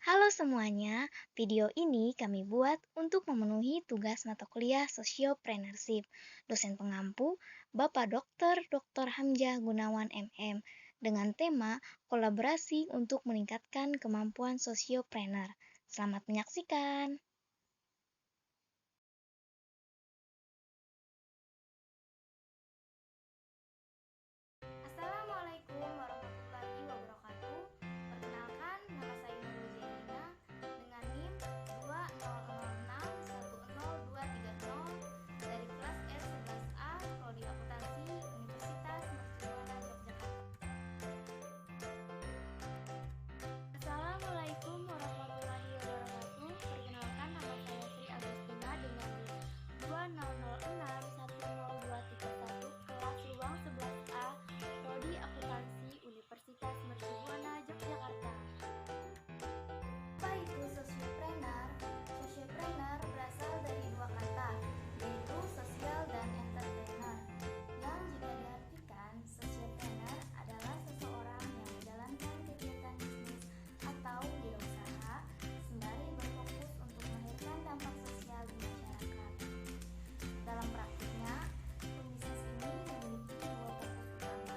Halo semuanya, video ini kami buat untuk memenuhi tugas mata kuliah Sociopreneurship. Dosen pengampu, Bapak Dr. Hamzah Gunawan MM, dengan tema kolaborasi untuk meningkatkan kemampuan sosiopreneur. Selamat menyaksikan. Assalamualaikum warahmatullahi wabarakatuh. Perkenalkan, nama saya Nurul Zainina dengan NIM 2006100230 dari kelas S11A Prodi Akuntansi Universitas Mercubuana Yogyakarta. Assalamualaikum warahmatullahi wabarakatuh. Perkenalkan, nama saya Sri Agustina dengan NIM 2006100231 kelas ruang 11A Prodi Akuntansi Universitas Mercubuana Yogyakarta. Apa itu sociopreneur? Sociopreneur berasal dari dua kata, yaitu sosial dan entrepreneur. Yang jika diartikan, sociopreneur adalah seseorang yang menjalankan kegiatan bisnis atau wirausaha sembari berfokus untuk melahirkan dampak sosial di masyarakat. Dalam praktiknya, pembisnis ini memiliki dua fokus utama,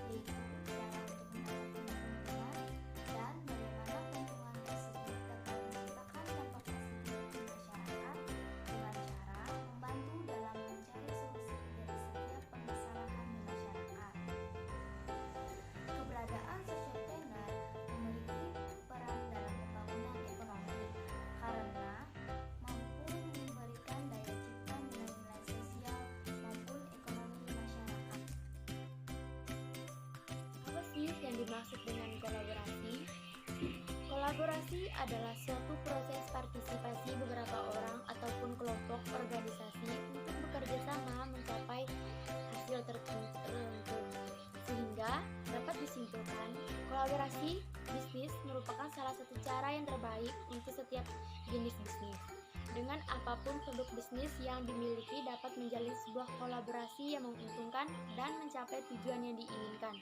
yaitu cara untuk mendapatkan keuntungan dan bagaimana keuntungan tersebut dapat menciptakan dampak positif di masyarakat dengan cara membantu dalam mencari solusi dari setiap permasalahan di masyarakat. Keberadaan sociopreneur memiliki peran dalam pembangunan ekonomi karena mampu memberikan daya cipta nilai-nilai sosial maupun ekonomi masyarakat. Apa sih yang dimaksud dengan kolaborasi? Kolaborasi adalah suatu proses partisipasi beberapa orang ataupun kelompok organisasi untuk bekerja sama mencapai hasil tertentu. Sehingga dapat disimpulkan, kolaborasi bisnis merupakan salah satu cara yang terbaik untuk setiap jenis bisnis. Dengan apapun produk bisnis yang dimiliki dapat menjalin sebuah kolaborasi yang menguntungkan dan mencapai tujuan yang diinginkan.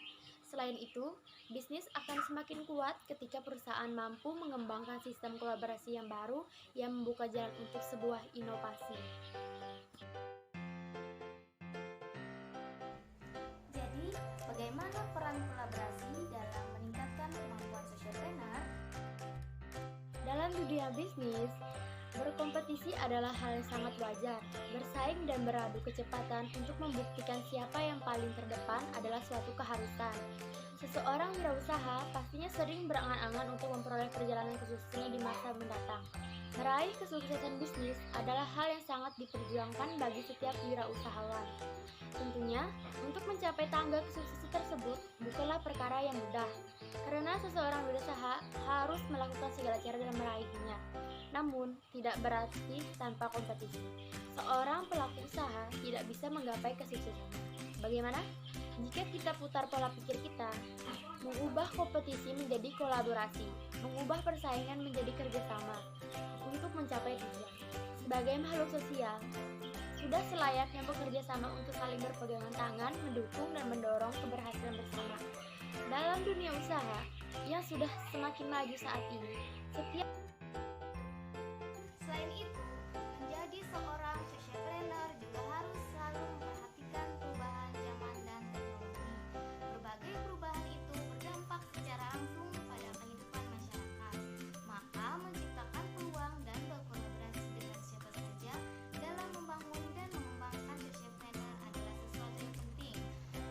Selain itu, bisnis akan semakin kuat ketika perusahaan mampu mengembangkan sistem kolaborasi yang baru yang membuka jalan untuk sebuah inovasi. Jadi, bagaimana peran kolaborasi dalam meningkatkan kemampuan sociopreneur? Dalam dunia bisnis, berkompetisi adalah hal yang sangat wajar. Bersaing dan beradu kecepatan untuk membuktikan siapa yang paling terdepan adalah suatu keharusan. Seseorang wirausaha pastinya sering berangan-angan untuk memperoleh perjalanan suksesnya di masa mendatang. Meraih kesuksesan bisnis adalah hal yang sangat diperjuangkan bagi setiap wirausahawan. Tentunya, untuk mencapai tangga kesuksesan tersebut bukanlah perkara yang mudah, karena seseorang berusaha harus melakukan segala cara dalam meraihnya. Namun, tidak berarti tanpa kompetisi. Seorang pelaku usaha tidak bisa menggapai kesuksesan. Bagaimana? Jika kita putar pola pikir kita, mengubah kompetisi menjadi kolaborasi, mengubah persaingan menjadi kerjasama untuk mencapai tujuan. Sebagai makhluk sosial, sudah selayaknya bekerja sama untuk saling berpegangan tangan, mendukung dan mendorong keberhasilan bersama. Dalam dunia usaha yang sudah semakin maju saat ini, Selain itu, menjadi seorang sociopreneur juga harus selalu memperhatikan perubahan zaman dan teknologi. Berbagai perubahan itu berdampak secara langsung pada kehidupan masyarakat. Maka menciptakan peluang dan berkolaborasi dengan siapa saja dalam membangun dan mengembangkan sociopreneur adalah sesuatu yang penting.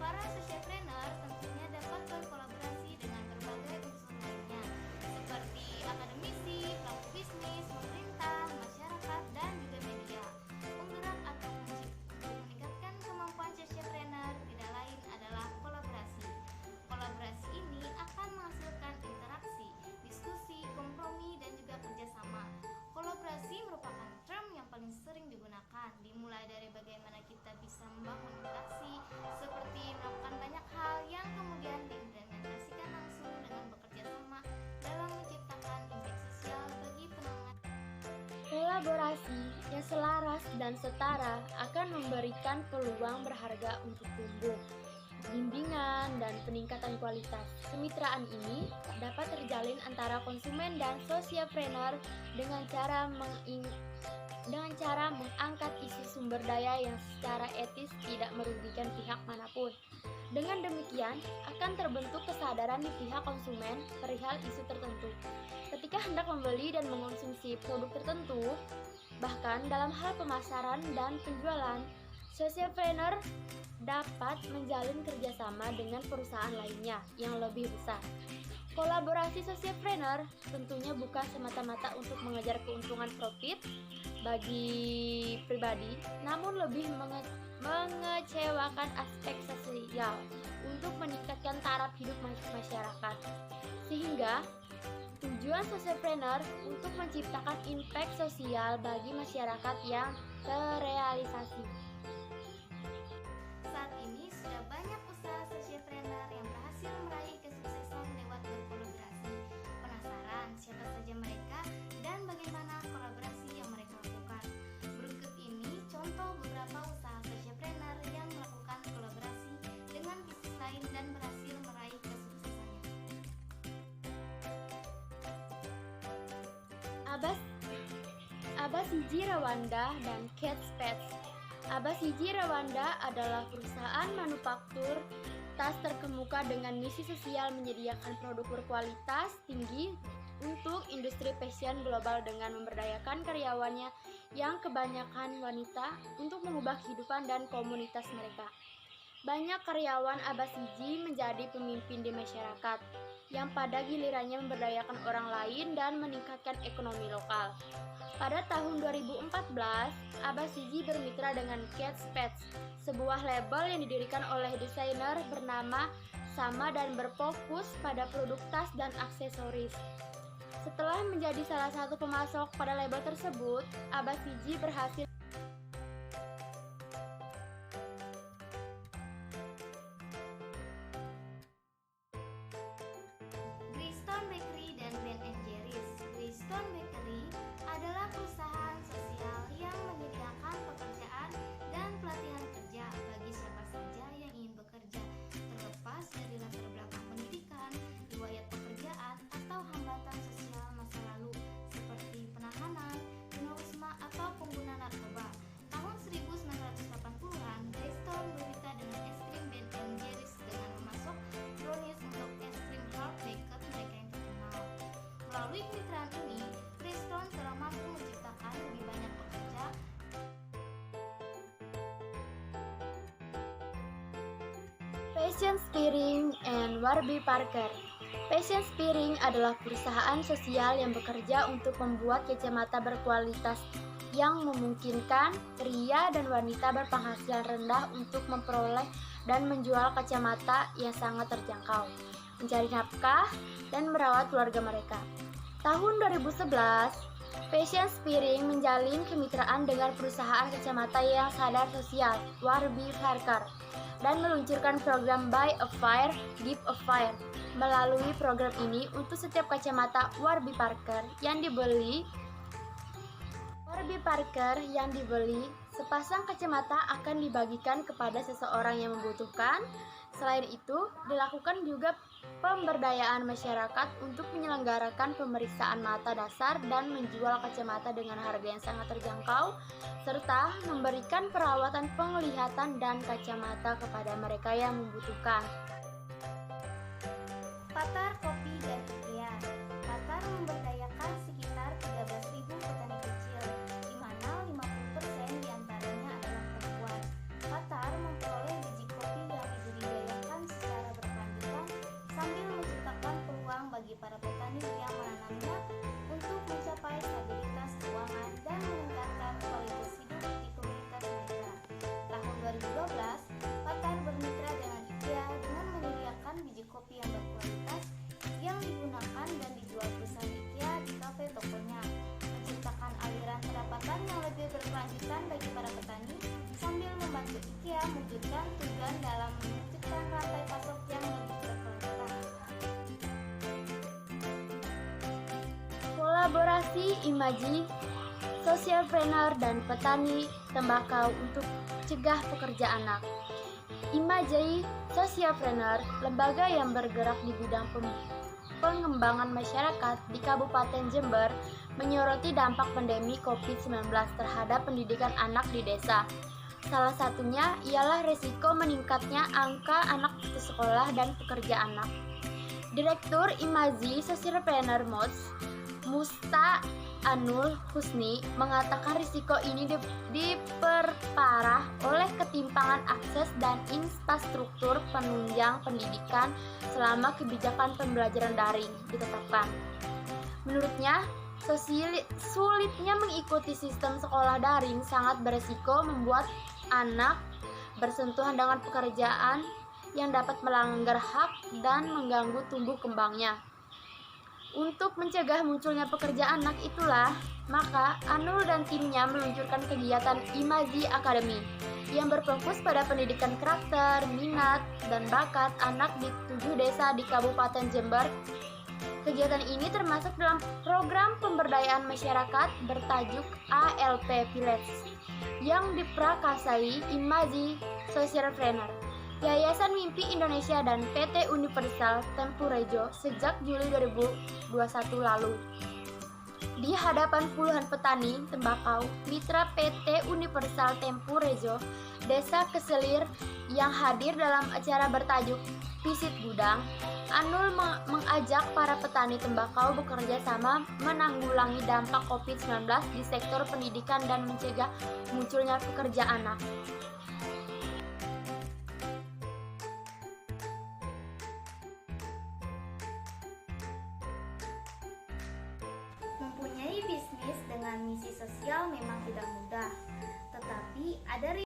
Para sociopreneur tentunya dapat berkolaborasi dengan berbagai unsur lainnya, seperti akademisi, pelaku bisnis, pemerintah, masyarakat, dan juga media. Penggerak atau meningkatkan kemampuan sociopreneur tidak lain adalah kolaborasi. Kolaborasi ini akan menghasilkan interaksi, diskusi, kompromi, dan juga kerjasama. Kolaborasi merupakan term yang paling sering digunakan, dimulai dari bagaimana kita bisa membangun interaksi, seperti melakukan banyak hal yang kemudian diimplementasikan langsung dengan bekerja sama dalam menciptakan impact sosial bagi penanganan. Kolaborasi yang selaras dan setara akan memberikan peluang berharga untuk tumbuh. bimbingan, dan peningkatan kualitas. Kemitraan ini dapat terjalin antara konsumen dan sociopreneur dengan cara mengangkat isu sumber daya yang secara etis tidak merugikan pihak manapun. Dengan demikian, akan terbentuk kesadaran di pihak konsumen perihal isu tertentu. Ketika hendak membeli dan mengonsumsi produk tertentu, bahkan dalam hal pemasaran dan penjualan, sociopreneur dapat menjalin kerjasama dengan perusahaan lainnya yang lebih besar. Kolaborasi sociopreneur tentunya bukan semata-mata untuk mengejar keuntungan profit bagi pribadi, namun lebih mengecewakan aspek sosial untuk meningkatkan taraf hidup masyarakat. Sehingga tujuan sociopreneur untuk menciptakan impact sosial bagi masyarakat yang terrealisasi. Saat ini sudah banyak usaha sociopreneur yang berhasil meraih kesuksesan lewat berkolaborasi. Penasaran siapa saja mereka dan bagaimana kolaborasi yang mereka lakukan? Berikut ini contoh beberapa usaha sociopreneur yang melakukan kolaborasi dengan bisnis lain dan berhasil meraih kesuksesannya. Abbas Hiji Rwanda dan Kate Spade. Abbas Hiji Rwanda adalah perusahaan manufaktur tas terkemuka dengan misi sosial menyediakan produk berkualitas tinggi untuk industri fashion global dengan memberdayakan karyawannya yang kebanyakan wanita untuk mengubah kehidupan dan komunitas mereka. Banyak karyawan Abbas Hiji menjadi pemimpin di masyarakat yang pada gilirannya memberdayakan orang lain dan meningkatkan ekonomi lokal. Pada tahun 2014, Abbas Hiji bermitra dengan Kate Spade, sebuah label yang didirikan oleh desainer bernama sama dan berfokus pada produk tas dan aksesoris. Setelah menjadi salah satu pemasok pada label tersebut, Abbas Hiji berhasil Greystone Bakery dan Ben & Jerry's. Greystone Bakery adalah perusahaan sosial yang menyediakan pekerjaan dan pelatihan kerja bagi siapa saja yang ingin bekerja, terlepas dari latar belakang pendidikan, riwayat pekerjaan, atau hambatan sosial masa lalu seperti penahanan, terorisme, atau pengguna narkoba. Tahun 1980-an, Greystone bermitra dengan es krim Ben & Jerry's dengan memasok brownies untuk es krim Hard Baked mereka yang terkenal. Melalui kemitraan ini, Greystone telah mampu menciptakan lebih banyak pekerja. Passion Spearing and Warby Parker. Passion Spearing adalah perusahaan sosial yang bekerja untuk membuat kacamata berkualitas yang memungkinkan pria dan wanita berpenghasilan rendah untuk memperoleh dan menjual kacamata yang sangat terjangkau, mencari nafkah, dan merawat keluarga mereka. Tahun 2011, Passion Spearing menjalin kemitraan dengan perusahaan kacamata yang sadar sosial, Warby Parker, dan meluncurkan program Buy a Pair, Give a Pair. Melalui program ini, untuk setiap kacamata Warby Parker yang dibeli, sepasang kacamata akan dibagikan kepada seseorang yang membutuhkan. Selain itu, dilakukan juga pemberdayaan masyarakat untuk menyelenggarakan pemeriksaan mata dasar dan menjual kacamata dengan harga yang sangat terjangkau, serta memberikan perawatan penglihatan dan kacamata kepada mereka yang membutuhkan. Patar Kopi dan IKEA. Patar memberdayakan sekitar 13.000 petani kecil, di mana 50% diantaranya adalah perempuan. Patar memperoleh biji kopi yang dibudidayakan secara berkelanjutan sambil menciptakan peluang bagi para petani yang menanamnya untuk mencapai stabilitas keuangan dan meningkatkan kualitas hidup di komunitas mereka. Tahun 2012, Patar bermitra dengan IKEA dengan menyediakan biji kopi yang berkualitas yang digunakan dan dijual perusahaan IKEA di kafe tokonya, menciptakan aliran pendapatan yang lebih berkelanjutan bagi para petani sambil membantu IKEA mewujudkan tujuan dalam menciptakan rantai pasok yang lebih berkelanjutan. Kolaborasi imaji sociopreneur dan petani tembakau untuk cegah pekerja anak. Imaji Sociopreneur, lembaga yang bergerak di bidang pengembangan masyarakat di Kabupaten Jember, menyoroti dampak pandemi COVID-19 terhadap pendidikan anak di desa. Salah satunya ialah resiko meningkatnya angka anak putus sekolah dan pekerja anak. Direktur Imaji Sociopreneur Musta Anul Husni mengatakan risiko ini diperparah oleh ketimpangan akses dan infrastruktur penunjang pendidikan selama kebijakan pembelajaran daring ditetapkan. Menurutnya, sulitnya mengikuti sistem sekolah daring sangat beresiko membuat anak bersentuhan dengan pekerjaan yang dapat melanggar hak dan mengganggu tumbuh kembangnya. Untuk mencegah munculnya pekerja anak itulah, maka Anul dan timnya meluncurkan kegiatan Imaji Academy yang berfokus pada pendidikan karakter, minat, dan bakat anak di 7 desa di Kabupaten Jember. Kegiatan ini termasuk dalam program pemberdayaan masyarakat bertajuk ALP Village yang diprakasai Imaji Sociopreneur, Yayasan Mimpi Indonesia dan PT Universal Tempurejo sejak Juli 2021 lalu. Di hadapan puluhan petani tembakau mitra PT Universal Tempurejo Desa Keselir yang hadir dalam acara bertajuk Visit Gudang, Anul mengajak para petani tembakau bekerja sama menanggulangi dampak COVID-19 di sektor pendidikan dan mencegah munculnya pekerja anak. Mempunyai bisnis dengan misi sosial memang tidak mudah, tetapi ada